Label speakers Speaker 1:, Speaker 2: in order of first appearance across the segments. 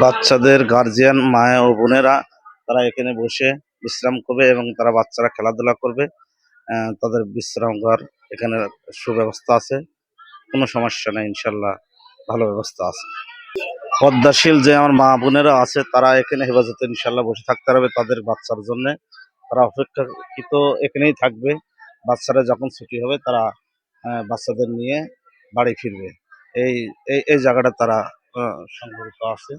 Speaker 1: বাচ্চাদের গার্জিয়ান মায়ের ও বোনেরা তারা এখানে বসে বিশ্রাম করবে এবং তারা বাচ্চারা খেলাধুলা করবে। তাদের বিশ্রামাগার এখানে সুব্যবস্থা আছে, কোনো সমস্যা নেই, ইনশাল্লাহ ভালো ব্যবস্থা আছে। পদ্মাশীল যে আমার মা বোনেরা আছে তারা এখানে হেফাজতে ইনশাল্লাহ বসে থাকতে পারবে তাদের বাচ্চার জন্য। তারা অপেক্ষাকৃত এখানেই থাকবে। বাচ্চারা যখন ছুটি হবে তারা বাচ্চাদের নিয়ে বাড়ি ফিরবে। এই এই এই জায়গাটা তারা সংগঠিত আছে,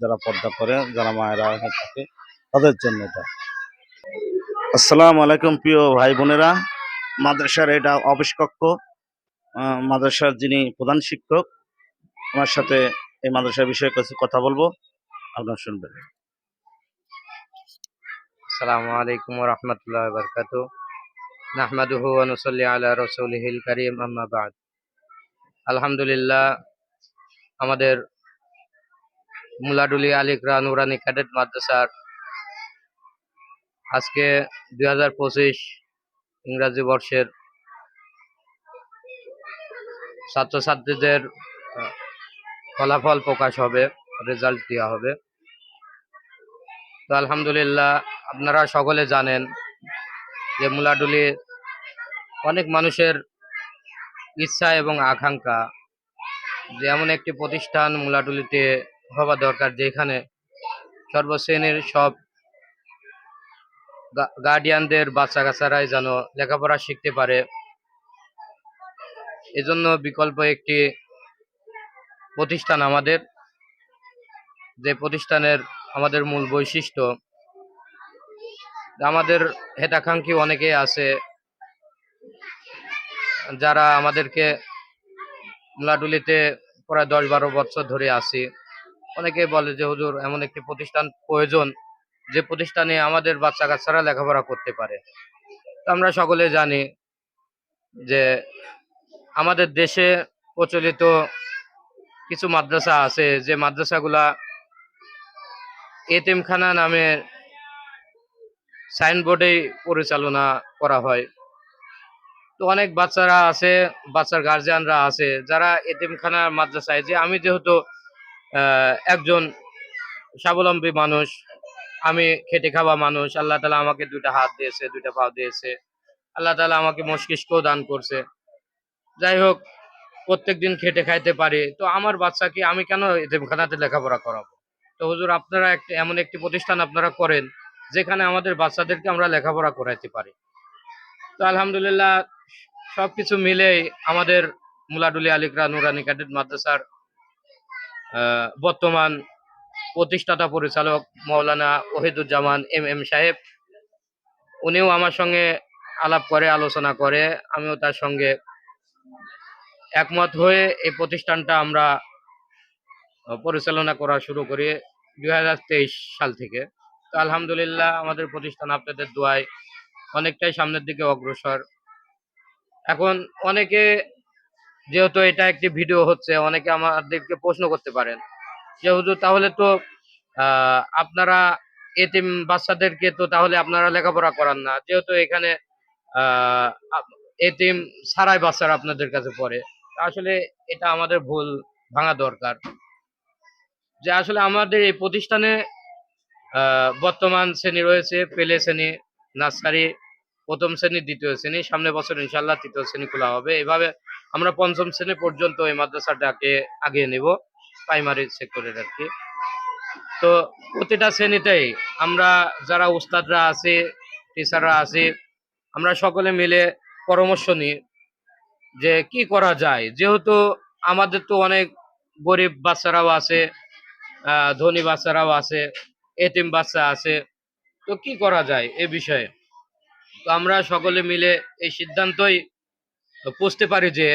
Speaker 1: যারা পর্দা করে, যারা মায়েরা এখানে থাকে তাদের জন্য এটা। আসসালামু আলাইকুম প্রিয় ভাই বোনেরা। মাদ্রাসার এটা অফিস কক্ষ। মাদ্রাসার যিনি প্রধান শিক্ষক, ওনার সাথে এই মাদ্রাসার বিষয়ে কিছু কথা বলবো, আপনারা শুনবেন।
Speaker 2: আসসালামু আলাইকুম ওয়া রাহমাতুল্লাহি ওয়া বারাকাতুহু। নাহমাদুহু ওয়া নুসাল্লি আলা রাসূলিহিল কারীম, আম্মা বা'দ। আলহামদুলিল্লাহ, আমাদের মুলাডুলি আল ইকরা নুরানি ক্যাডেট মাদ্রাসার আজকে 2025 ইংরাজি বর্ষের ছাত্রছাত্রীদের ফলাফল প্রকাশ হবে, রেজাল্ট দেওয়া হবে। তো আলহামদুলিল্লাহ, আপনারা সকলে জানেন যে মুলাডুলি অনেক মানুষের ইচ্ছা এবং আকাঙ্ক্ষা যে এমন একটি প্রতিষ্ঠান মুলাডুলিতে হওয়া দরকার যেখানে সর্বশ্রেণীর সব গার্ডিয়ানদের বাচ্চা কাচ্চারাই যেন লেখাপড়া শিখতে পারে। এজন্য বিকল্প একটি প্রতিষ্ঠান আমাদের, যে প্রতিষ্ঠানের আমাদের মূল বৈশিষ্ট্য, আমাদের হেতাকাঙ্ক্ষী অনেকেই আছে যারা আমাদেরকে মুলাডুলিতে প্রায় 10-12 বছর ধরে আছি। অনেকেই বলে যে হুজুর এমন একটি প্রতিষ্ঠান প্রয়োজন যে প্রতিষ্ঠানে আমাদের বাচ্চা কাচ্চারা লেখাপড়া করতে পারে। তো আমরা সকলে জানি যে আমাদের দেশে প্রচলিত কিছু মাদ্রাসা আছে, যে মাদ্রাসাগুলা এতিমখানা নামে সাইনবোর্ডেই পরিচালনা করা হয়। তো অনেক বাচ্চারা আছে, বাচ্চার গার্জিয়ানরা আছে যারা এতিমখানা মাদ্রাসায়, যে আমি যেহেতু একজন স্বাবলম্বী মানুষ, আমি খেটে খাওয়া মানুষ, আল্লাহ তাআলা আমাকে 2টা হাত দিয়েছে, 2টা পা দিয়েছে, আল্লাহ তাআলা আমাকে মস্তিষ্কও দান করছে। যাই হোক, প্রত্যেকদিন খেটে খাইতে পারি, তো আমার বাচ্চাকে আমি কেন এতিমখানাতে লেখাপড়া করাবো? তো হুজুর, আপনারা এমন একটি প্রতিষ্ঠান আপনারা করেন যেখানে আমাদের বাচ্চাদেরকে আমরা লেখাপড়া করাইতে পারি। তো আলহামদুলিল্লাহ, সবকিছু মিলেই আমাদের মুলাডুলি আল ইকরা নুরানি ক্যাডেট মাদ্রাসার বর্তমান প্রতিষ্ঠাতা পরিচালক মাওলানা ওহিদুজ্জামান এম সাহেব, উনিও আমার সঙ্গে আলাপ করে, আলোচনা করে, আমিও তার সঙ্গে একমত হয়ে এই প্রতিষ্ঠানটা আমরা পরিচালনা করা শুরু করি 2023 সাল থেকে। তো আলহামদুলিল্লাহ, আমাদের প্রতিষ্ঠান আপনাদের দোয়ায় অনেকটাই সামনের দিকে অগ্রসর। এখন অনেকে, যেহেতু এটা একটি ভিডিও হচ্ছে, অনেকে আমাদেরকে প্রশ্ন করতে পারেন যে হুজুর, তাহলে তো আপনারা এতিম বাচ্চাদেরকে তো তাহলে আপনারা লেখাপড়া করান না, যেহেতু এখানে আহ এতিম ছাড়াই বাচ্চারা আপনাদের কাছে পড়ে। আসলে এটা আমাদের ভুল ভাঙা দরকার, যে আসলে আমাদের এই প্রতিষ্ঠানে বর্তমান শ্রেণী রয়েছে, প্লে শ্রেণী, নার্সারি, প্রথম শ্রেণী, দ্বিতীয় শ্রেণী, সামনে বছর ইনশাল্লাহ তৃতীয় শ্রেণী খোলা হবে। এভাবে আমরা পঞ্চম শ্রেণী পর্যন্ত এই মাদ্রাসাটাকে আগিয়ে নেব, প্রাইমারি সেক্টরের আর কি। তো প্রতিটা শ্রেণীতেই আমরা যারা উস্তাদরা আছি, টিচাররা আছি, আমরা সকলে মিলে পরামর্শ নিই যে কি করা যায়। যেহেতু আমাদের তো অনেক গরিব বাচ্চারাও আছে, ধনী বাচ্চারাও আছে, এতিম বাচ্চা আছে, তো কি করা যায় এ বিষয়ে। তো আমরা সকলে মিলে এই সিদ্ধান্তই বুঝতে পারি যে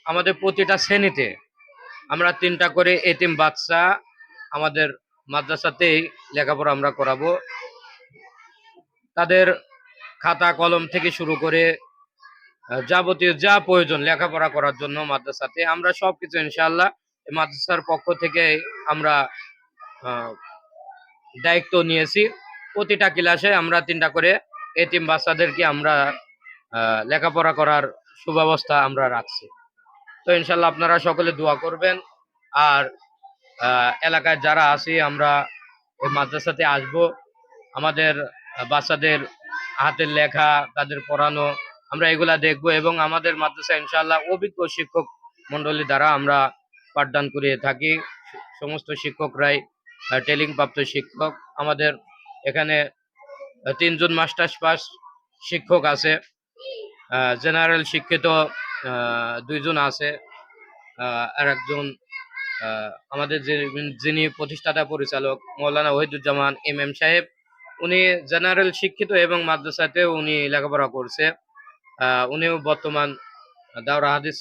Speaker 2: আমাদের প্রতিটা শ্রেণীতে আমরা 3টা করে এতিম বাচ্চা আমাদের মাদ্রাসাতেই লেখাপড়া আমরা করাবো। তাদের খাতা কলম থেকে শুরু করে যাবতীয় যা প্রয়োজন লেখাপড়া করার জন্য মাদ্রাসাতে আমরা সবকিছু ইনশাআল্লাহ মাদ্রাসার পক্ষ থেকে আমরা দায়িত্ব নিয়েছি। প্রতিটা ক্লাসে আমরা 3টা করে এতিম বাচ্চাদেরকে আমরা লেখাপড়া করার সুব্যবস্থা আমরা রাখছি। তো ইনশাআল্লাহ আপনারা সকলে দোয়া করবেন। আর এলাকায় যারা আছি আমরা এই মাদ্রাসাতে আসব, আমাদের বাচ্চাদের হাতের লেখা, তাদের পড়ানো, আমরা এগুলা দেখব এবং আমাদের মাদ্রাসা ইনশাআল্লাহ অভিজ্ঞ শিক্ষক মন্ডলী দ্বারা আমরা পাঠদান করে থাকি। সমস্ত শিক্ষকরাই ট্রেনিং প্রাপ্ত শিক্ষক। আমাদের এখানে 3 জন মাস্টার্স পাস শিক্ষক আছে, জেনারেল শিক্ষিত 2 জন আছে, আর একজন আমাদের যিনি প্রতিষ্ঠাতা পরিচালক মৌলানা ওহিদুজ্জামান এম সাহেব, উনি জেনারেল শিক্ষিত এবং মাদ্রাসাতেও উনি লেখাপড়া করছে। উনিও বর্তমান দাওরা হাদিস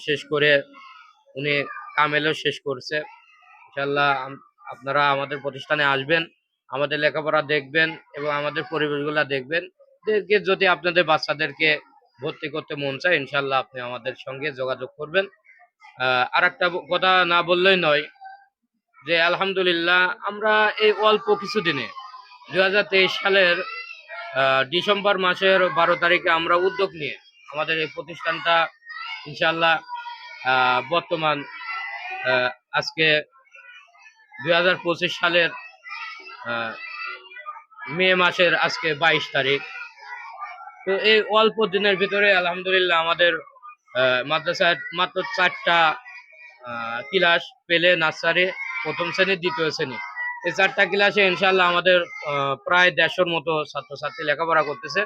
Speaker 2: শেষ করে উনি কামেলও শেষ করছে। ইনশাল্লাহ আপনারা আমাদের প্রতিষ্ঠানে আসবেন, আমাদের লেখাপড়া দেখবেন এবং আমাদের পরিবেশগুলা দেখবেন। দেখে যদি আপনাদের বাচ্চাদেরকে ভর্তি করতে মন চায় ইনশাল্লাহ আপনি আমাদের সঙ্গে যোগাযোগ করবেন। আর একটা কথা না বললেই নয় যে আলহামদুলিল্লাহ আমরা এই অল্প কিছুদিনে 2023 সালের ডিসেম্বর মাসের 12 তারিখে আমরা উদ্যোগ নিয়ে আমাদের এই প্রতিষ্ঠানটা ইনশাল্লাহ বর্তমান আজকে 2025 সালের মে মাসের আজকে 22 তারিখ। তো এই অল্প দিনের ভিতরে আলহামদুলিল্লাহ আমাদের মাদ্রাসায় মাত্র 4টা ক্লাস পেলে নার্সারি, প্রথম শ্রেণী, দ্বিতীয় শ্রেণী, এই 4টা ক্লাসে ইনশাল্লাহ আমাদের প্রায় 150-র মতো ছাত্রছাত্রী লেখাপড়া করতেছে।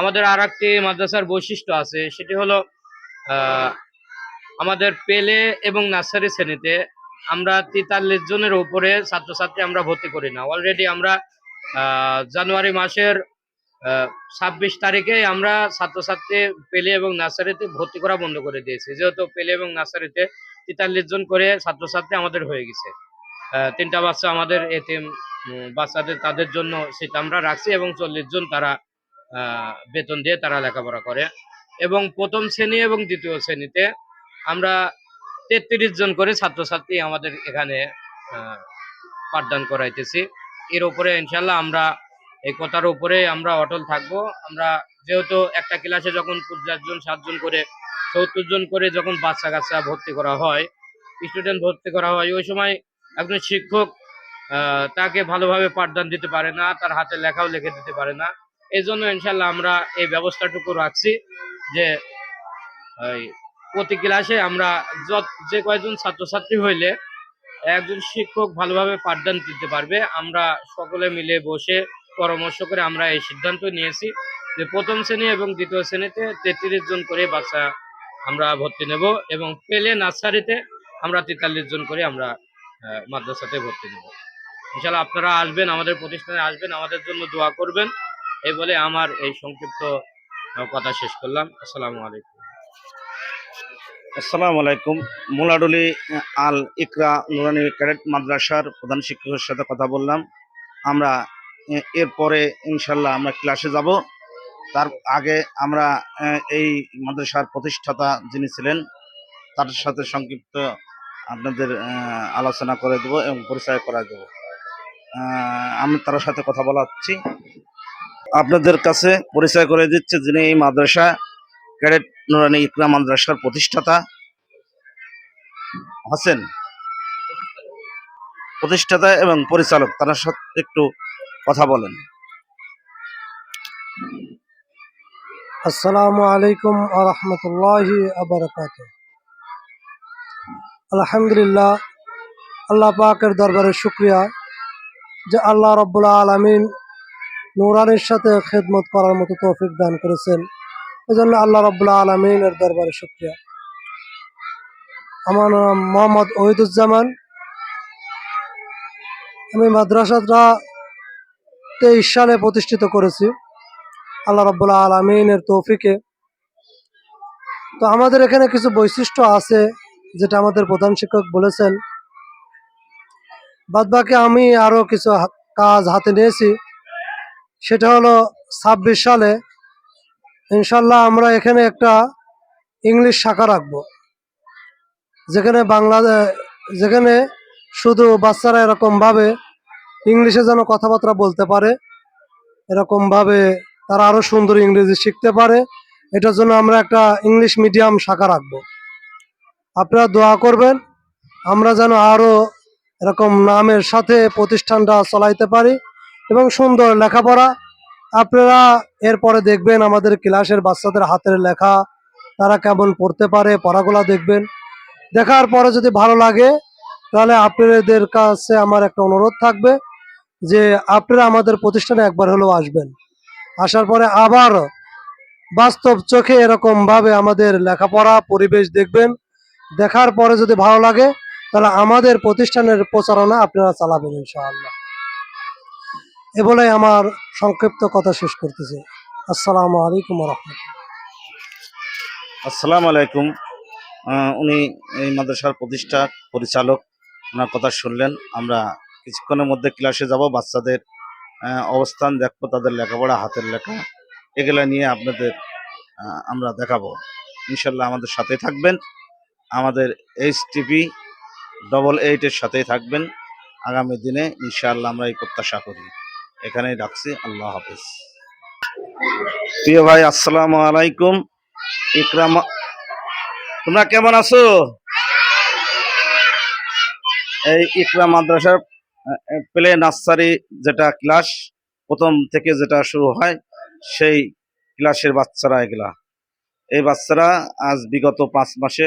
Speaker 2: আমাদের আর একটি মাদ্রাসার বৈশিষ্ট্য আছে, সেটি হলো আমাদের পেলে এবং নার্সারি শ্রেণীতে আমরা 43 জনের উপরে ছাত্রছাত্রী আমরা ভর্তি করি না। অলরেডি আমরা জানুয়ারি মাসের 26 তারিখে আমরা ছাত্রছাত্রী পেলে এবং নার্সারিতে ভর্তি করা বন্ধ করে দিয়েছি, যেহেতু পেলে এবং নার্সারিতে 43 জন করে ছাত্রছাত্রী আমাদের হয়ে গেছে। 3টা বাচ্চা আমাদের এতিম বাচ্চাদের, তাদের জন্য সেটা আমরা রাখছি এবং 40 জন তারা বেতন দিয়ে তারা লেখাপড়া করে। এবং প্রথম শ্রেণী এবং দ্বিতীয় শ্রেণীতে আমরা 33 জন করে ছাত্রছাত্রী আমাদের এখানে পাঠদান করাইতেছি। এর উপরে ইনশাল্লাহ আমরা এই কথার উপরে আমরা অটল থাকবো। আমরা যেহেতু একটা ক্লাসে যখন 50 জন 7 জন করে 70 জন করে যখন বাচ্চা কাচ্চা ভর্তি করা হয়, স্টুডেন্ট ভর্তি করা হয়, ওই সময় একজন শিক্ষক তাকে ভালোভাবে পাঠদান দিতে পারে না, তার হাতে লেখাও লিখে দিতে পারে না। এই জন্য ইনশাল্লাহ আমরা এই ব্যবস্থাটুকু রাখছি যে প্রতি ক্লাসে আমরা যে কয়েকজন ছাত্রছাত্রী হইলে একজন শিক্ষক ভালোভাবে পাঠদান দিতে পারবে। আমরা সকলে মিলে বসে পরামর্শ করে আমরা এই সিদ্ধান্ত নিয়েছি যে প্রথম শ্রেণী এবং দ্বিতীয় শ্রেণীতে 33 জন করে বাচ্চা আমরা ভর্তি নেব এবং পেলে নার্সারিতে আমরা 43 জন করে আমরা মাদ্রাসাতে ভর্তি নেব। ইনশাআল্লাহ আপনারা আসবেন, আমাদের প্রতিষ্ঠানে আসবেন, আমাদের জন্য দোয়া করবেন। এই বলে আমার এই সংক্ষিপ্ত কথা শেষ করলাম। আসসালামু আলাইকুম।
Speaker 1: আসসালামু আলাইকুম। মোলাডুলি আল ইকরা নুরানি ক্যাডেট মাদ্রাসার প্রধান শিক্ষকের সাথে কথা বললাম। আমরা এরপরে ইনশাল্লাহ আমরা ক্লাসে যাব। তার আগে আমরা এই মাদ্রাসার প্রতিষ্ঠাতা যিনি ছিলেন তার সাথে সংক্ষিপ্ত আপনাদের আলোচনা করে দেবো এবং পরিচয় করা দেবো। আমি তার সাথে কথা বলাচ্ছি। আপনাদের কাছে পরিচয় করে দিচ্ছে যিনি এই মাদ্রাসা ক্যাডেট নুরানি ইকরা মাদ্রাসার প্রতিষ্ঠাতা আছেন, প্রতিষ্ঠাতা এবং পরিচালক, তার সাথে একটু কথা বলেন।
Speaker 3: আসসালামু আলাইকুম ওয়া রাহমাতুল্লাহি ওয়া বারাকাতুহু। আলহামদুলিল্লাহ, আল্লাহ পাকের দরবারে শুকরিয়া যে আল্লাহ রাব্বুল আলামিন নূরানির সাথে খেদমত করার মতো তৌফিক দান করেছেন। এজন্য আল্লাহ রাব্বুল আলামিনের দরবারে শুকরিয়া। আমার নাম মোহাম্মদ ওহিদুজ্জামান। আমি মাদ্রাসাটা 23 সালে প্রতিষ্ঠিত করেছি আল্লাহ রাব্বুল আলামিনের তৌফিকে। তো আমাদের এখানে কিছু বৈশিষ্ট্য আছে যেটা আমাদের প্রধান শিক্ষক বলেছেন। বাদবাকি আমি আরো কিছু কাজ হাতে নিয়েছি। সেটা হলো 26 সালে ইনশাল্লাহ আমরা এখানে একটা ইংলিশ শাখা রাখবো, যেখানে শুধু বাচ্চারা এরকমভাবে ইংলিশে যেন কথাবার্তা বলতে পারে, এরকমভাবে তারা আরো সুন্দর ইংরেজি শিখতে পারে। এটার জন্য আমরা একটা ইংলিশ মিডিয়াম শাখা রাখবো। আপনারা দোয়া করবেন আমরা যেন আরো এরকম নামের সাথে প্রতিষ্ঠানটা চালাইতে পারি এবং সুন্দর লেখাপড়া। আপনারা এরপরে দেখবেন আমাদের ক্লাসের বাচ্চাদের হাতের লেখা, তারা কেমন পড়তে পারে, পড়াগুলো দেখবেন। দেখার পরে যদি ভালো লাগে তাহলে আপনাদের কাছে আমার একটা অনুরোধ থাকবে যে আপনারা আমাদের প্রতিষ্ঠানে একবার হলেও আসবেন। আসার পরে আবার বাস্তব চোখে এরকম ভাবে আমাদের লেখাপড়া পরিবেশ দেখবেন। দেখার পরে যদি ভালো লাগে তাহলে আমাদের প্রতিষ্ঠানের প্রচারণা আপনারা চালাবেন ইনশাআল্লাহ। এ বলে আমার সংক্ষিপ্ত কথা শেষ করতেছি। আসসালামু আলাইকুম রহমতুল্লাহ।
Speaker 1: আসসালামু আলাইকুম। উনি এই মাদ্রাসার প্রতিষ্ঠা পরিচালক, ওনার কথা শুনলেন। আমরা কিছুক্ষণের মধ্যে ক্লাসে যাব, বাচ্চাদের অবস্থান দেখবো, তাদের লেখাপড়া, হাতের লেখা, এগুলা নিয়ে আপনাদের আমরা দেখাবো। ইনশাল্লাহ আমাদের সাথেই থাকবেন, আমাদের HTP88-এর সাথেই থাকবেন আগামী দিনে ইনশাআল্লাহ, আমরা এই প্রত্যাশা করি। এখানেই রাখছি, আল্লাহ হাফেজ। প্রিয় ভাই, আসসালামু আলাইকুম। ইকরাম, তোমরা কেমন আছো? এই ইকরাম মাদ্রাসার প্লে নার্সারি যেটা ক্লাস প্রথম থেকে যেটা শুরু হয়, সেই ক্লাসের বাচ্চারা এগুলা। এই বাচ্চারা আজ বিগত 5 মাসে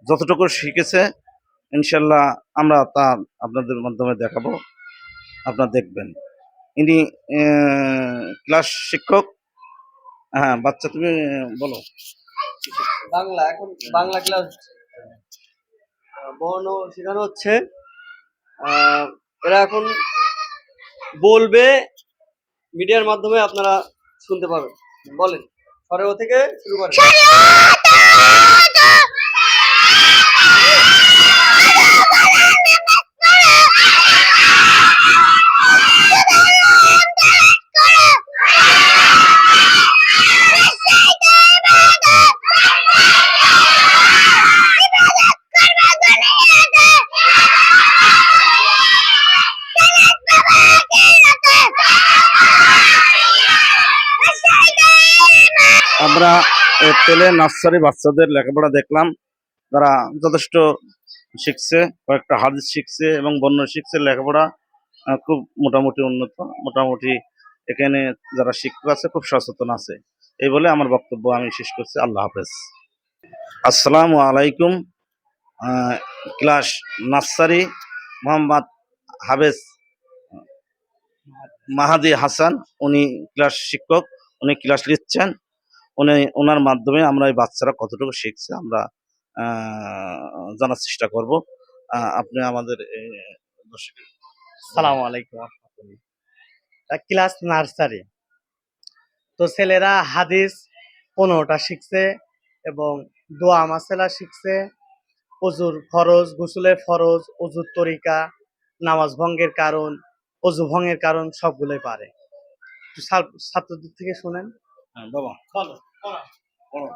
Speaker 1: যতটুকু শিখেছে ইনশাল্লাহ আমরা তা আপনাদের মাধ্যমে দেখাবো, আপনারা দেখবেন। ইনি ক্লাস শিক্ষক। হ্যাঁ বাচ্চা, তুমি বলো।
Speaker 4: বাংলা, এখন বাংলা ক্লাস বর্ণ শেখানো হচ্ছে। আহ, এরা এখন বলবে, মিডিয়ার মাধ্যমে আপনারা শুনতে পাবেন। বলেন, সরে ও থেকে শুরু করেন।
Speaker 1: আমরা প্লে নার্সারি বাচ্চাদের লেখাপড়া দেখলাম, তারা যথেষ্ট শিখছে, কয়েকটা হাদিস শিখছে এবং বর্ণ শিখছে। লেখাপড়া খুব মোটামুটি উন্নত, মোটামুটি এখানে যারা শিক্ষক আছে খুব সচেতন আছে। এই বলে আমার বক্তব্য আমি শেষ করছি। আল্লাহ হাফেজ। আসসালামু আলাইকুম। ক্লাস নার্সারি মোহাম্মদ হাফেজ মাহাদি হাসান, উনি ক্লাস শিক্ষক, উনি ক্লাস নিচ্ছেন। ওনার মাধ্যমে আমরা এই বাচ্চারা কতটুকু শিখছে আমরা জানার চেষ্টা করব। আপনি আমাদের দর্শকের।
Speaker 5: সালামু আলাইকুম রহমতুল্লাহ। ক্লাস নার্সারি, তো ছেলেরা হাদিস 15টা শিখছে এবং দোয়া মাসেলা শিখছে, অজুর ফরজ, গোসলের ফরজ, অজুর তরিকা, নামাজ ভঙ্গের কারণ, অজু ভঙ্গের কারণ সবগুলোই পারে। একটু ছাত্রদের থেকে শুনেন।
Speaker 1: হ্যাঁ বাবা,
Speaker 5: বলো।
Speaker 1: বলো।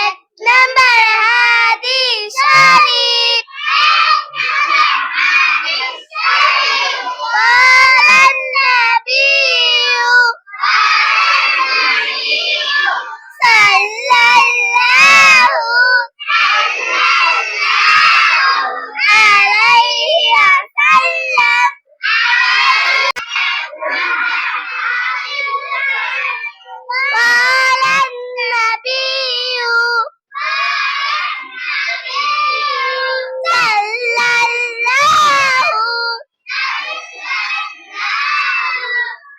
Speaker 6: এক নাম্বার হাদিস শরীফ قال النبي صلى الله عليه وسلم قال النبي صلى الله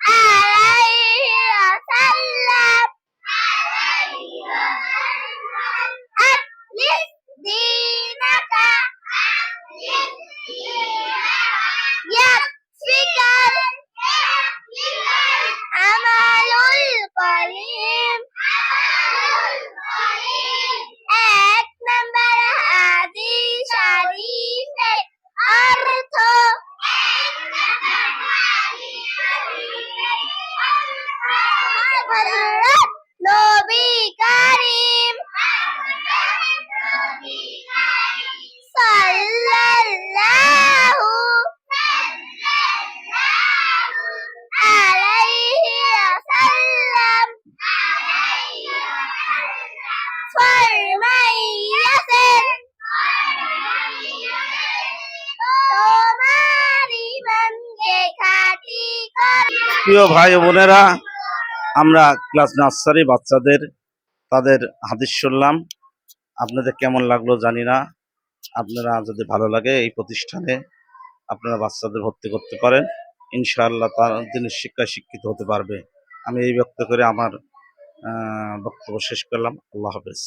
Speaker 6: عليه وسلم أخلص دينك يكفيك العمل القليل এক নম্বর হাদিস শরীফের অর্থ হযরত নবী করিম সাল্লাল্লাহু আলাইহি ওয়াসাল্লাম ফরমাইয়াছেন, তোমার
Speaker 1: প্রিয় ভাই ও বোনেরা, আমরা ক্লাস নার্সারি বাচ্চাদের তাদের হাদিস শুনলাম। আপনাদের কেমন লাগলো জানি না। আপনারা যদি ভালো লাগে এই প্রতিষ্ঠানে আপনারা বাচ্চাদের ভর্তি করতে পারেন। ইনশাআল্লাহ তারা দিনের শিক্ষায় শিক্ষিত হতে পারবে। আমি এই ব্যক্ত করে আমার বক্তব্য শেষ করলাম। আল্লাহ হাফেজ।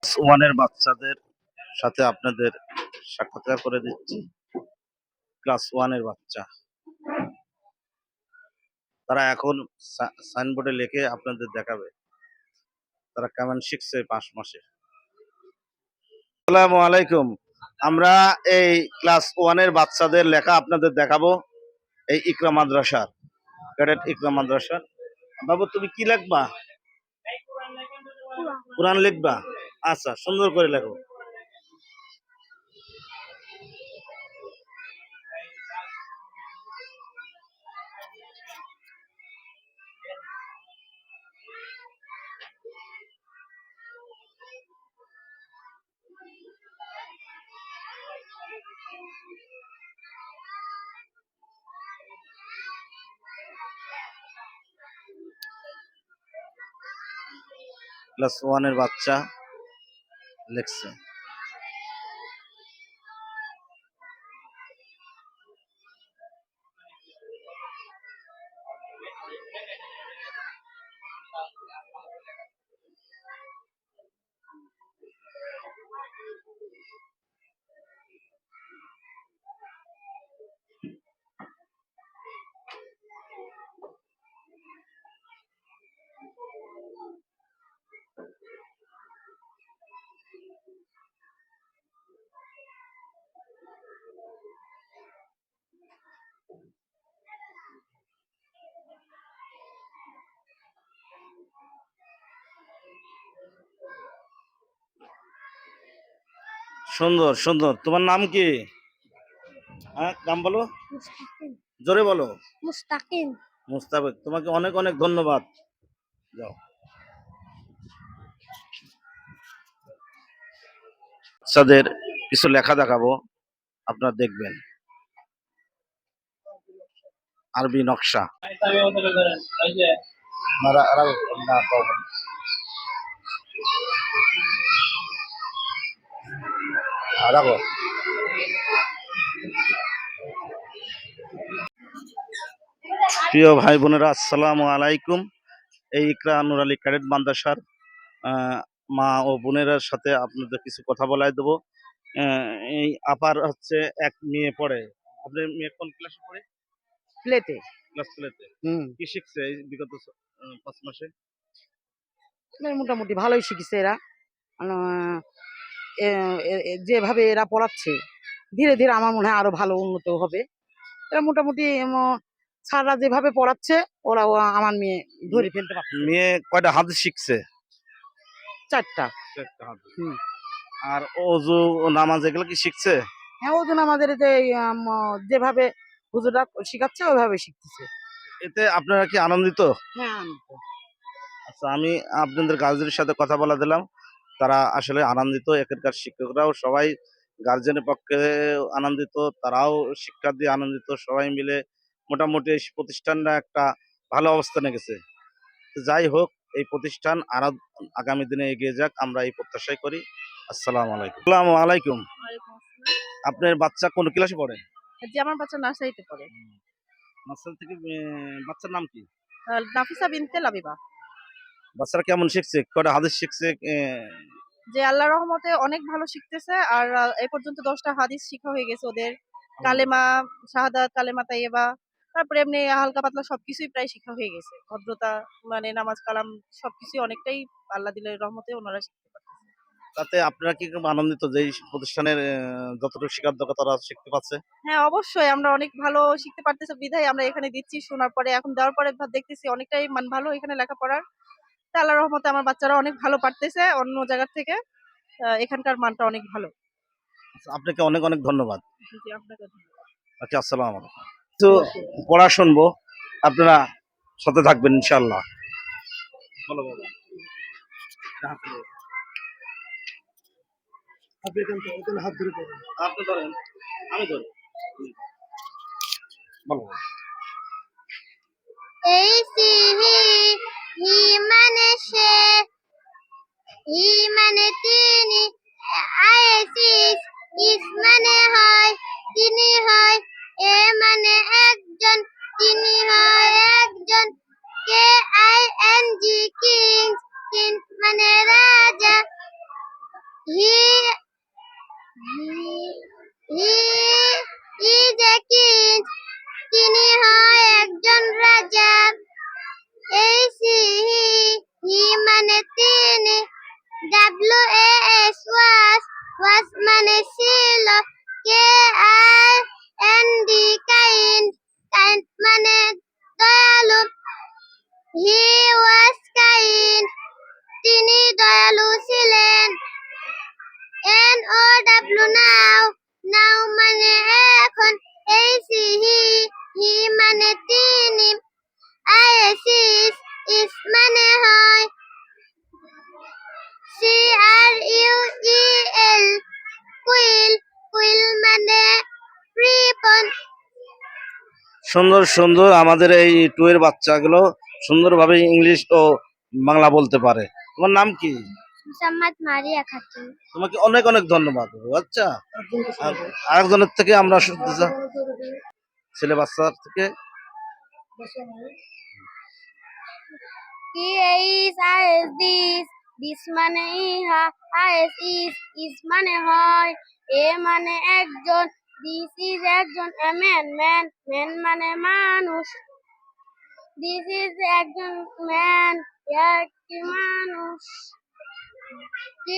Speaker 1: ক্লাস ওয়ানের বাচ্চাদের সাথে আপনাদের সাক্ষাৎকার করে দিচ্ছি। ক্লাস ওয়ানের বাচ্চা, তারা এখন সাইনবোর্ডে লিখে আপনাদের দেখাবে তারা কেমন শিখছে 5 মাসে। আসসালামু আলাইকুম। আমরা এই ক্লাস ওয়ানের বাচ্চাদের লেখা আপনাদের দেখাবো এই ইকরা মাদ্রাসার, ক্যাডেট ইকরা মাদ্রাসার। বাবু তুমি কি লিখবা? কোরআন লিখবা? আচ্ছা, সুন্দর করে লেখো। ক্লাস ওয়ানের বাচ্চা লিখছে। সুন্দর সুন্দর। তোমার নাম কি? হ্যাঁ, নাম বলো, জোরে বলো।
Speaker 6: মুস্তাকিম।
Speaker 1: মুস্তাফিজ, তোমাকে অনেক অনেক ধন্যবাদ। যাও। বাচ্চাদের কিছু লেখা দেখাবো, আপনারা দেখবেন। আরবি নকশা। রাখো। প্রিয় ভাই বোনেরা, আসসালামু আলাইকুম। এই ইকরা নুর আলী ক্যাডেট মাদ্রাসার মা ও বোনেরার সাথে আপনাদের কিছু কথা বলাই দেবো। আহ, এই আপার হচ্ছে এক মেয়ে পড়ে। আপনার মেয়ে কোন ক্লাসে পড়ে?
Speaker 7: প্লেতে।
Speaker 1: ক্লাস প্লেতে।
Speaker 7: হুম।
Speaker 1: কি শিখছে এই বিগত 5 মাসে?
Speaker 7: মোটামুটি ভালোই শিখেছে এরা। আহ, যেভাবে এরা পড়াচ্ছে ধীরে ধীরে আমার মনে হয় আরো ভালো উন্নত হবে। এরা মোটামুটি স্যাররা যেভাবে পড়াচ্ছে ওরাও আমার মেয়ে ধরে ফেলতে পারছে।
Speaker 1: মেয়ে কয়টা হাদিস শিখছে?
Speaker 7: 4টা।
Speaker 1: 4টা হাদিস।
Speaker 7: হুম।
Speaker 1: আর অজু ও নামাজ এগুলো কি শিখছে?
Speaker 7: হ্যাঁ, ওজন আমাদের যে যেভাবে হুজুররা শিখাচ্ছে ওইভাবে শিখতেছে।
Speaker 1: এতে আপনারা কি আনন্দিত?
Speaker 7: হ্যাঁ, আনন্দিত।
Speaker 1: আচ্ছা, আমি আপনাদের গার্জেনের সাথে কথা বলা দিলাম, তারা আসলে আনন্দিত। এখানকার শিক্ষকরাও সবাই গার্জেনের পক্ষে আনন্দিত, তারাও শিক্ষা দিয়ে আনন্দিত, সবাই মিলে মোটামুটি এই প্রতিষ্ঠানটা একটা ভালো অবস্থানে গেছে। তো যাই হোক, এই প্রতিষ্ঠান আরো আগামী দিনে এগিয়ে যাক, আমরা এই প্রত্যাশাই করি। আসসালামু আলাইকুম। আসসালামু আলাইকুম। আপনার বাচ্চা কোন ক্লাসে পড়ে?
Speaker 7: যে আমার বাচ্চা নার্সারিতে পড়ে।
Speaker 1: নার্সারি থেকে বাচ্চার নাম কি?
Speaker 7: নাফিসা বিনতে লাবিবা।
Speaker 1: বাচ্চারা কেমন শিখছে, কটা হাদিস শিখছে?
Speaker 7: যে আল্লাহর রহমতে অনেক ভালো শিখতেছে। আর এই পর্যন্ত 10টা হাদিস শিখা হয়ে গেছে ওদের। কালেমা শাহাদাত, কালেমা তাইয়্যিবা, তারপরে এমনি হালকা পাতলা সবকিছুই প্রায় শিখা হয়ে গেছে। ভদ্রতা, মানে নামাজ কালাম সবকিছুই অনেকটাই আল্লাহ দিলের রহমতে ওনারা শিখতে পারতেছে।
Speaker 1: তাতে আপনারা কি খুব আনন্দিত যে এই প্রতিষ্ঠানের যতটুকু শেখার দরকার তারা শিখতে পারছে?
Speaker 7: হ্যাঁ, অবশ্যই আমরা অনেক ভালো শিখতে পারতেছি বিধায় আমরা এখানে দিচ্ছি। শোনার পরে এখন দেওয়ার পরে দেখতেছি অনেকটাই মান ভালো এখানে লেখাপড়ার। তা আল্লাহর রহমতে আমার বাচ্চারা অনেক ভালো পারতেছে অন্য জায়গার থেকে। এখানকার মানটা অনেক ভালো।
Speaker 1: আচ্ছা, আপনাকে অনেক অনেক ধন্যবাদ।
Speaker 7: জি, আপনাকে ধন্যবাদ।
Speaker 1: আচ্ছা, আসসালামু আলাইকুম। তো পড়া শুনবো, আপনারা সাথে থাকবেন ইনশাআল্লাহ। বলো বাবা।
Speaker 3: আপনি এখানে হাত ধরে পড়েন।
Speaker 1: আপনি ধরেন, আমি ধরি। বলো।
Speaker 6: এই সিহি হি মানে সে, হি মানে তিনি, আইসিস ইস মানে হয় তিনি হয়, এ মানে একজন তিনি হয় একজন, K I N G king, king মানে রাজা, হি হি ইজ এ কিং, তিনি হয় একজন রাজা। এই সিহি হি মানে তিনি, W A S was, was মানে ছিল, K I N D kind, kind মানে দয়ালু, হি ওয়াজ কাইন্ড, তিনি দয়ালু ছিলেন। এন ও ডাব্লিউ নাও, নাও মানে এখন, এই সিহি হি মানে তিনি, আইসিস ইস মানে হয়, C R U E L quill, quill মানে কৃপণ।
Speaker 1: সুন্দর সুন্দর আমাদের এই টুয়ের বাচ্চাগুলো সুন্দরভাবে ইংলিশ ও বাংলা বলতে পারে। তোমার নাম কি?
Speaker 6: মুসাম্মাদ মারিয়া খাতুন।
Speaker 1: তোমাকে অনেক অনেক ধন্যবাদ। আচ্ছা, আরেকজনের থেকে আমরা শুনতে চাই, ছেলে বাচ্চার থেকে।
Speaker 6: কি ইস আইস দিস, দিস মানে ইহা, আইস ইস মানে হয়, এ মানে একজন, দিস ইজ একজন, এ ম্যান, ম্যান ম্যান মানে মানুষ, দিস ইজ একজন ম্যান, একটি মানুষ। কি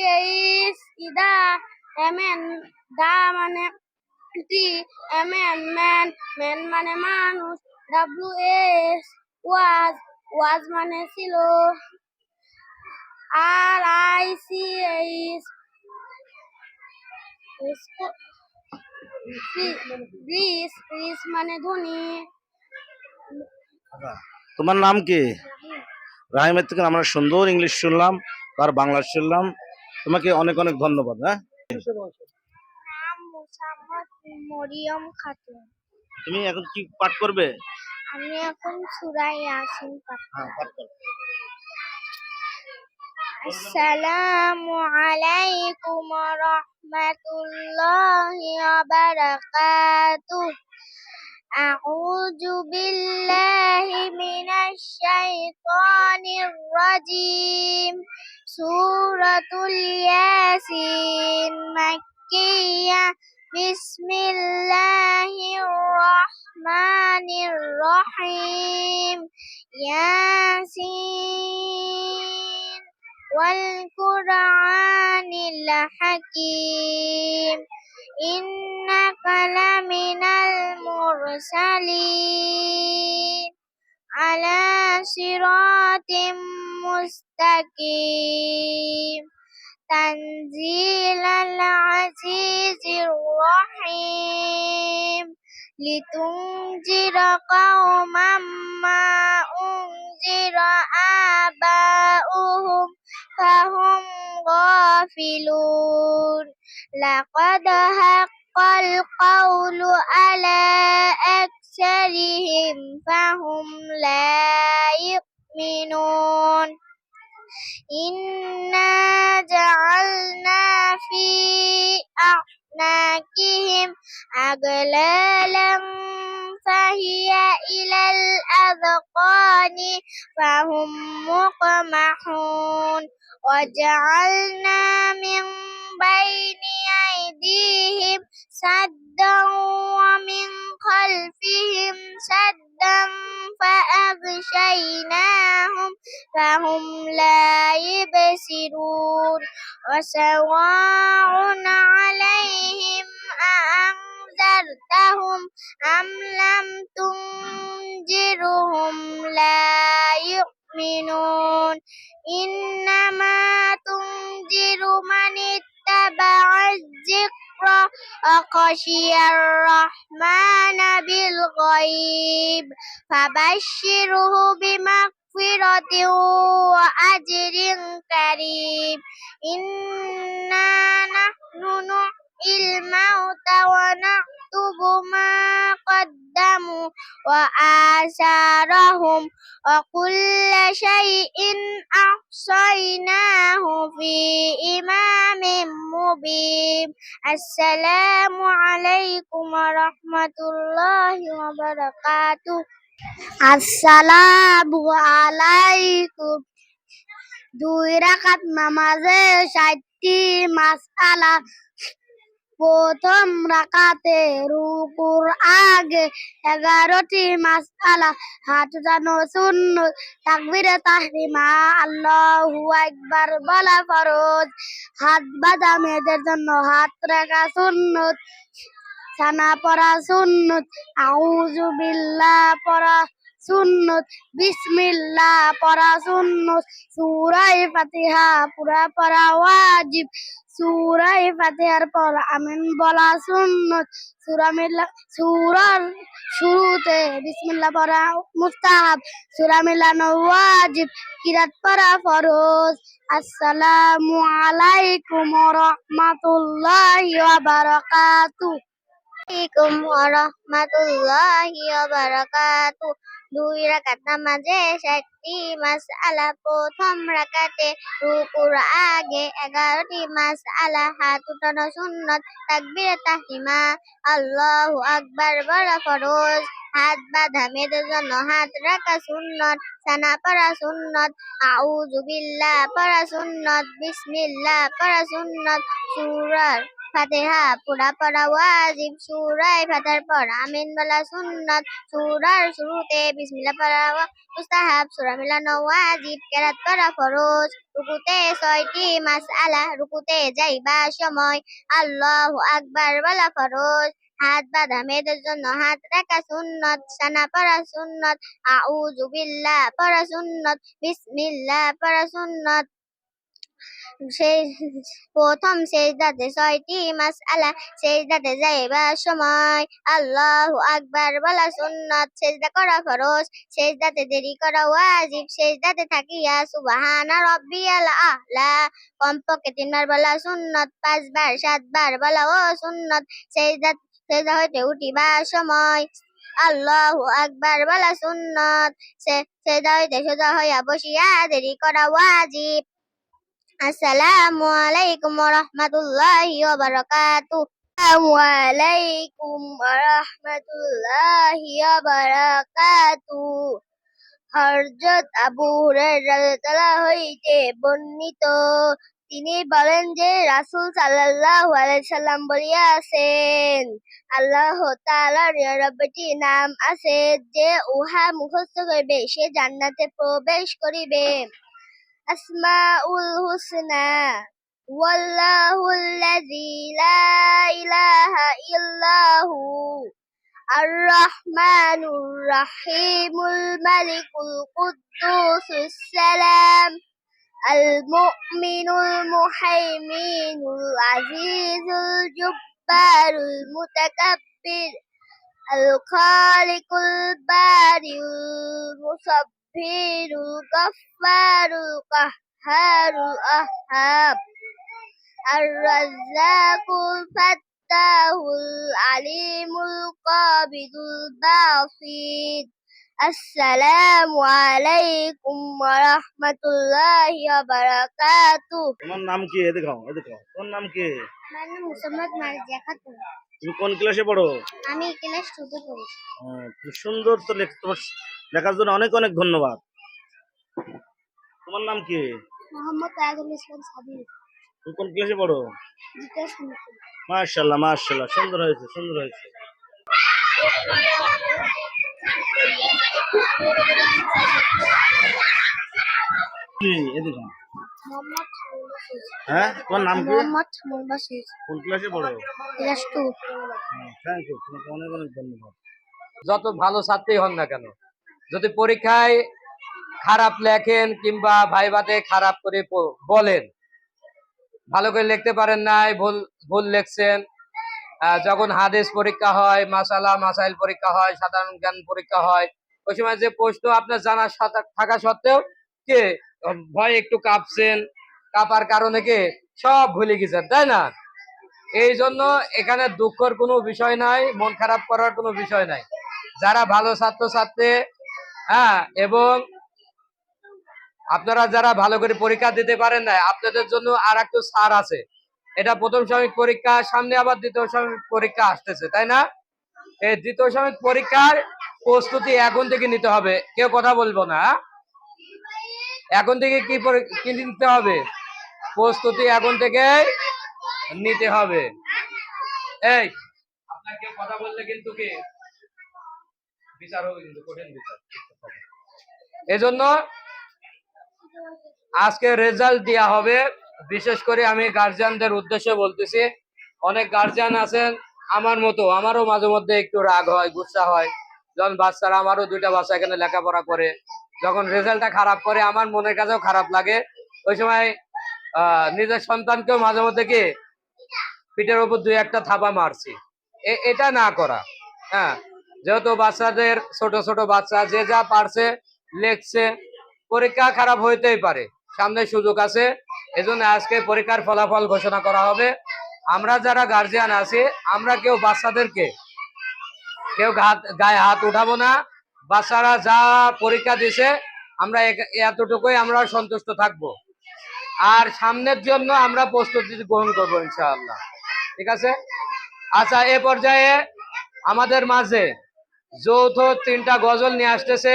Speaker 6: ইস ইদা, এ ম্যান, দা মানে টি, এ ম্যান ম্যান, ম্যান মানে মানুষ, ডাব্লিউ এস ওয়াজ, ওয়াজ মানে ছিল, আর আই সি এইস রিস, রিস মানে ধনী।
Speaker 1: তোমার নাম কি? রাহিমের থেকে আমরা সুন্দর ইংলিশ শুনলাম, আর বাংলা শুনলাম। তোমাকে অনেক অনেক ধন্যবাদ। হ্যাঁ,
Speaker 6: নাম মুসাম্মদ মরিয়ম খাতুন।
Speaker 1: তুমি এখন কি পাঠ করবে?
Speaker 6: আমি এখন সূরা ইয়াসিন পাঠ
Speaker 1: হ্যাঁ, পাঠ করো।
Speaker 6: আসসালামু আলাইকুম ওয়া রাহমাতুল্লাহি ওয়া বারাকাতুহু। আউযু বিল্লাহি মিনাশ শাইতানির রাজিম। সূরাতুল ইয়াসিন মাক্কিয়াহ। বিসমিল্লাহির রহমানির রহিম। ইয়াসিন ওয়াল কুরআনিল হাকিম। ইন্নাকা লামিনাল মুরসালিন আলা সিরাতিম মুস্তাকিম। তানজিলাল আজিজির রহিম। লিতুনজিরা কওমান মা উনজিরা আবাউহুম ফাহুম গাফিলুন। لقد حق القول على أكثرهم فهم لا يؤمنون إنا جعلنا في أعناقهم أغلالا فهي إلى الأذقان فهم مقمحون وجعلنا من بين أيديهم سدا ومن خلفهم سدا فأغشيناهم فهم لا يبصرون وسواء عليهم أأنذرتهم أم لم تنذرهم لا يؤمنون إنما تنذر من اتبع الذكر وخشي الرحمن بالغيب فبشره بمغفرة وأجر كريم إنا نحن نحيي الموتى ونكتب ما قدموا وآثارهم وكل شيء أحصيناه في إمام مبين السلام عليكم ورحمة الله وبركاته আসসালামু আলাইকুম দুই রাকাত নামাজে 60টি মাসআলা প্রথম রাকাতে রুকুর আগে 11টি মাসআলা হাত উঠানো সুন্নত তাকবীরে তাহরিমা আল্লাহু আকবার বলা ফরজ হাত বাঁধা মেয়েদের জন্য হাত রাখা সুন্নত সানা পড়া সুন্নত আউযু বিল্লাহ পড়া সুন্নত বিসমিল্লাহ পড়া সুন্নত সূরা ফাতিহা পুরা পড়া ওয়াজিব সূরা ফাতিহার পর আমিন বলা সুন্নত সূরার শুরুতে বিসমিল্লাহ পড়া মুস্তাহাব সূরা মিলানো ওয়াজিব কিরাত পড়া ফরজ আসসালামু আলাইকুম ওয়া রাহমাতুল্লাহি ওয়া বারাকাতুহু আলাইকুম ওয়া রাহমাতুল্লাহি ওয়া বারাকাতুহু দুই রাকাত নামাজে 60টি মাসআলা প্রথম রাকাতে রুকুর আগে 11টি মাসআলা হাত উঠানো সুন্নত তাকবীরে তাহরিমা আল্লাহু আকবার বলা ফরজ হাত বাঁধা মেয়েদের জন্য হাত রাখা সুন্নত সানা পড়া সুন্নত আউযু বিল্লাহ পড়া সুন্নত বিসমিল্লাহ পড়া সুন্নত সূরার ফাতিহা পুরা পড়া ওয়াজিব সূরা ফাতিহার পর আমিন বলা সুন্নত সূরার শুরুতে বিসমিল্লাহ পড়া মুস্তাহাব সূরা মিলানো ওয়াজিব কিরাত পড়া ফরজ রুকুতে 6টি মাসআলা রুকুতে যাইবা সময় আল্লাহু আকবার বলা ফরজ হাত বাঁধা মেয়েদের জন্য হাত রাখা সুন্নত সানা পড়া সুন্নত আউযু বিল্লাহ পড়া সুন্নত বিসমিল্লাহ পড়া সুন্নত প্রথম সেজদাতে 6টি মাসআলা সেজদাতে যাইবার সময় আল্লাহু আকবার বলা সুন্নত সেজদা করা ফরজ সেজদাতে দেরি করা ওয়াজিব সেজদাতে থাকিয়া সুবহানা রাব্বিয়াল আ'লা কমপক্ষে 3 বার বলা সুন্নত 5 বার 7 বার বলা ও সুন্নত সেজদা হইতে উঠিবার সময় আল্লাহু আকবার বলা সুন্নত সেজদা হইতে সোজা হইয়া বসিয়া দেরি করা ওয়াজিব আসসালামু আলাইকুম ওয়া রাহমাতুল্লাহি ওয়া বারাকাতুহু আসসালামু আলাইকুম ওয়া রাহমাতুল্লাহি ওয়া বারাকাতুহু হযরত আবু হুরায়রা রাদিয়াল্লাহু হইতে বর্ণিত তিনি বলেন যে রাসূল সাল্লাল্লাহু আলাইহি সাল্লাম বলিয়াছেন আল্লাহ তাআলার ইয়া রাব্বটি নাম আছে যে উহা মুখস্থ করিবে সে জান্নাতে প্রবেশ করিবে আসমাউল হুসনা ওয়াল্লাহুল্লাযী লা ইলাহা ইল্লাহু আর-রাহমানুর রাহিমুল মালিকুল কুদ্দুসুস সালাম আল-মুমিনুল মুহাইমিনুল আজিজুল জব্বারুল মুতাকাব্বির আল-খালিকুল বারিউল মুসাব্বিরুল গাফফারুল কাহ্হারুল আহহাব الرزاق الفتاح العليم القابض الباسط السلام عليكم ورحمة الله وبركاته.
Speaker 1: তোমার নাম কি? এদিকে তোমার নাম কি?
Speaker 6: আমার নাম মুসাম্মদ মার্জিয়া খাতুন।
Speaker 1: তুমি কোন ক্লাসে পড়ো?
Speaker 6: আমি ক্লাস 2 তে পড়ি।
Speaker 1: খুব সুন্দর তো তোমার লেখার জন্য অনেক অনেক ধন্যবাদ। তোমার নাম কি?
Speaker 6: মোহাম্মদ তাজুল ইসলাম সাবির।
Speaker 1: তুমি কোন ক্লাসে পড়ো?
Speaker 6: দ্বিতীয় শ্রেণীতে।
Speaker 1: মাশাআল্লাহ মাশাআল্লাহ, সুন্দর হয়েছে সুন্দর হয়েছে। কি এদিকে?
Speaker 6: মোহাম্মদ শামীম বাসির।
Speaker 1: হ্যাঁ, তোমার নাম কি?
Speaker 6: মোহাম্মদ শামীম বাসির।
Speaker 1: কোন ক্লাসে পড়ো?
Speaker 6: ক্লাস 2।
Speaker 1: থ্যাংক ইউ, তোমাকে অনেক অনেক ধন্যবাদ।
Speaker 2: যত ভালো ছাত্রই হন না কেন, যদি পরীক্ষায় খারাপ লেখেন কিংবা ভাইভাতে খারাপ করে বলেন, ভালো করে লিখতে পারেন নাই, ভুল ভুল লিখছেন, যখন হাদিস পরীক্ষা হয়, মাসালা মাসাইল পরীক্ষা হয়, সাধারণ জ্ঞান পরীক্ষা হয়, ওই সময় যে প্রশ্ন আপনার জানা থাকা সত্ত্বেও কে ভয় একটু কাঁপছেন, কাঁপার কারণে কে সব ভুলে গেছেন, তাই না? এই জন্য এখানে দুঃখের কোনো বিষয় নাই, মন খারাপ করার কোনো বিষয় নাই। যারা ভালো ছাত্রছাত্রী, হ্যাঁ, এবং আপনারা যারা ভালো করে পরীক্ষা দিতে পারেন না, আপনাদের জন্য আর একটু ছাড় আছে। এটা প্রথম সাময়িক পরীক্ষা, সামনে আবার দ্বিতীয় সাময়িক পরীক্ষা আসতেছে, তাই না? এই দ্বিতীয় সাময়িক পরীক্ষার প্রস্তুতি এখন থেকে নিতে হবে, কেউ কথা বলবো না। এখন থেকে কি নিতে হবে? প্রস্তুতি এখন থেকে নিতে হবে। এই আপনার কেউ কথা বললে কিন্তু কি বিচার হবে, কিন্তু কঠিন বিচার। এজন্য আজকে রেজাল্ট দেওয়া হবে। বিশেষ করে আমি গার্জিয়ানদের উদ্দেশ্যে বলতেছি, অনেক গার্জিয়ান আছেন আমার মতো, আমারও মাঝে মধ্যে একটু রাগ হয়, গুসা হয়, যখন বাচ্চারা, আমারও 2টা বাচ্চা এখানে লেখাপড়া করে, যখন রেজাল্টটা খারাপ করে আমার মনের কাছেও খারাপ লাগে। ওই সময় নিজের সন্তানকেও মাঝে মধ্যে কি পিঠের উপর 2-1টা থাপা মারছি। এটা না করা, হ্যাঁ, যেহেতু বাচ্চাদের, ছোট ছোট বাচ্চা, যে যা পারছে লেখছে, পরীক্ষা খারাপ হইতেই পারে, সামনে সুযোগ আছে। এজন্য আজকে পরীক্ষার ফলাফল ঘোষণা করা হবে। আমরা যারা গার্জিয়ান আছি, আমরা কেউ বাচ্চাদেরকে কেউ গায়ে হাত উঠাবো না। বাচ্চারা যা পরীক্ষা দিছে আমরা এতটুকুই আমরা সন্তুষ্ট থাকবো, আর সামনের জন্য আমরা প্রস্তুতি গ্রহণ করবো ইনশাআল্লাহ। ঠিক আছে? আচ্ছা, এ পর্যায়ে আমাদের মাঝে যৌথ 3টা গজল নিয়ে আসতেছে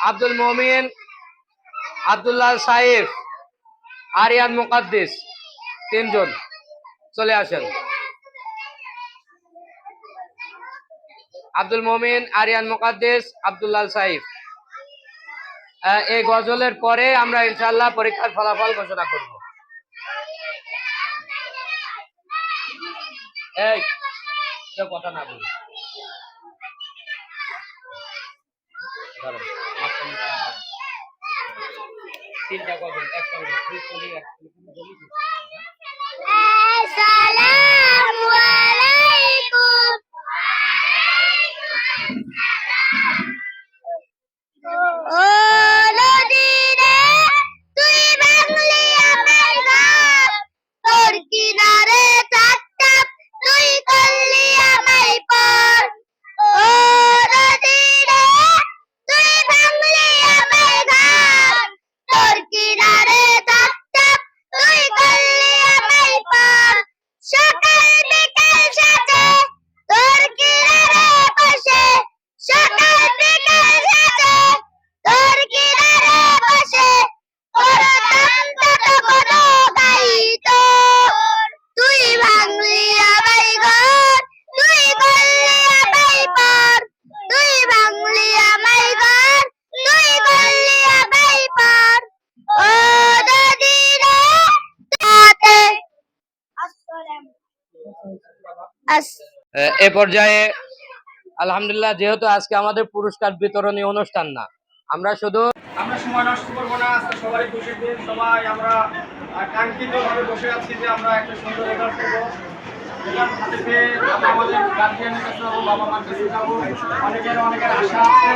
Speaker 2: আব্দুল মমিন, আব্দুল্লাহ সাইফ, আরিয়ান মুকাদ্দিস, 3 জন চলে আসেন। আব্দুল মমিন, আরিয়ান মুকাদ্দিস, আব্দুল্লাহ সাইফ। এই গজলের পরে আমরা ইনশাআল্লাহ পরীক্ষার ফলাফল ঘোষণা করব। এই কেউ কথা না বলি। তিনটা গজল একসঙ্গে
Speaker 6: আসসালামু আলাইকুম। ও নদী রে, তুই ভাঙলি আমার ঘর, তোর কিনারে থাকতাম, তুই করলি আমায় পর। ও নদী রে, তুই ভাঙলি আমার ঘর, তোর কিনারে থাকতাম, তুই করলি আমায় পর। সকাল বিকাল সাথে তোর কিনারে বসে, সকাল বিকাল সাথে তোর কিনারে বসে, করতাম তত কোনো গাই তোর। তুই ভাঙলি আমায় ঘর, তুই করলি আমায় পর। তুই ভাঙলি আমায় ঘর, তুই করলি আমায় পর। ও নদী রে, তাতে
Speaker 2: এ পর্যায়ে আলহামদুলিল্লাহ, যেহেতু আজকে আমাদের পুরস্কার বিতরণী অনুষ্ঠান না, আমরা
Speaker 8: সময় নষ্ট করবো না। আজকে সবাই খুশি দিন, সবাই আমরা কাঙ্ক্ষিত ভাবে বসে আছি যে আমরা একটা সুন্দর রেজাল্ট করবো। রেজাল্ট হাতে পেয়ে আমরা আমাদের গার্জিয়ানের কাছে যাবো, বাবা মার কাছে যাবো। অনেকের আশা আছে,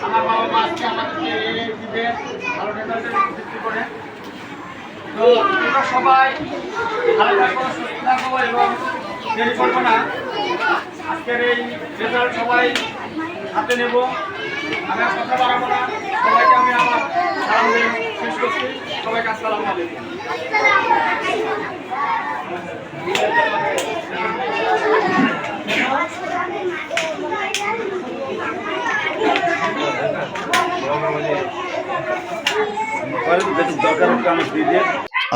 Speaker 8: আমার বাবা মা আজকে আমাদেরকে দিবে ভালো রেজাল্টের ভিত্তি করে। তো তোমরা সবাই ভালো থাকো, সুস্থ থাকো এবং দেরি করবো না। আজকের এই রেজাল্ট সবাই হাতে নেব। আমি আর কথা বাড়াবো না, সবাইকে আমি আমার সালাম দিয়ে শেষ করছি। সবাইকে আসসালামু আলাইকুম।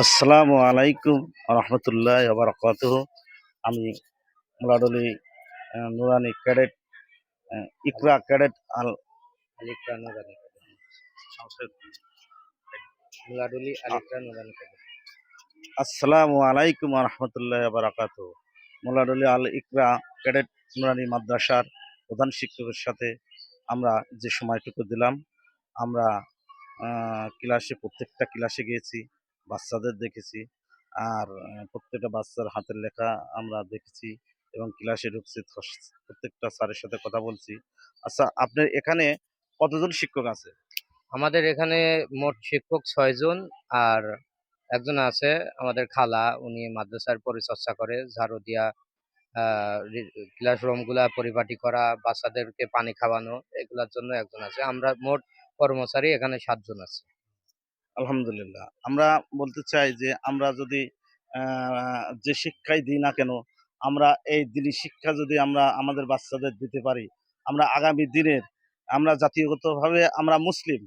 Speaker 1: আসসালামু আলাইকুম রহমতুল্লাহ বারাকাতুহু। আমি মুরাদুলি নুরানি ক্যাডেট ইকরা ক্যাডেট আল
Speaker 2: আলিকরা নুরানি মুলাডুলি আলিকরা নুরানি
Speaker 1: আসসালামু আলাইকুম রহমতুল্লাহ বারাকাতুহু। মুরাদুলি আল ইকরা ক্যাডেট নুরানি মাদ্রাসার প্রধান শিক্ষকের সাথে আমরা যে সময়টুকু দিলাম, আমরা ক্লাসে প্রত্যেকটা ক্লাসে গিয়েছি, বাচ্চাদের দেখেছি, আর প্রত্যেকটা বাচ্চার হাতের লেখা আমরা দেখেছি এবং ক্লাসে ঢুকছি, প্রত্যেকটা স্যারের সাথে কথা বলছি। আচ্ছা, আপনার এখানে কতজন শিক্ষক আছে?
Speaker 2: আমাদের এখানে মোট শিক্ষক 6 জন, আর একজন আছে আমাদের খালা, উনি মাদ্রাসার পরিচর্যা করে, ঝাড়ু দিয়া ক্লাসরুম গুলা পরিপাটি করা, বাচ্চাদেরকে পানি খাওয়ানো, এগুলার জন্য একজন আছে। আমরা মোট কর্মচারী এখানে 7 জন আছে।
Speaker 1: আলহামদুলিল্লাহ। আমরা বলতে চাই যে আমরা যদি যে শিক্ষাই দিই না কেন, আমরা এই দিনই শিক্ষা যদি আমরা আমাদের বাচ্চাদের দিতে পারি, আমরা আগামী দিনের আমরা জাতিগতভাবে আমরা মুসলিম,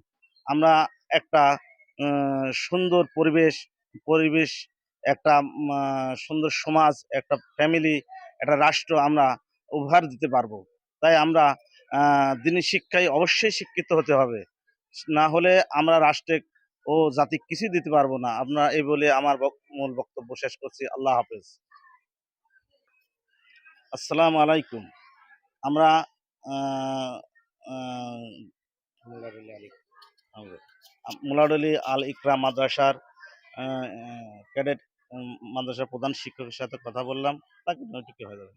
Speaker 1: আমরা একটা সুন্দর পরিবেশ একটা সুন্দর সমাজ, একটা ফ্যামিলি, একটা রাষ্ট্র আমরা উপহার দিতে পারবো। তাই আমরা দিনী শিক্ষায় অবশ্যই শিক্ষিত হতে হবে। না হলে আমরা রাষ্ট্রে ও জাতি কিছুই দিতে পারবো না। আপনার এই বলে আমার মূল বক্তব্য শেষ করছি। আল্লাহ হাফেজ। আসসালামু আলাইকুম। আমরা আহ, আহ,
Speaker 2: মুলাডুলি আলী
Speaker 1: মুলাডলি আল ইকরা মাদ্রাসার ক্যাডেট মাদ্রাসার প্রধান শিক্ষকের সাথে কথা বললাম। তাকে নৈতিক হয়ে যাবে।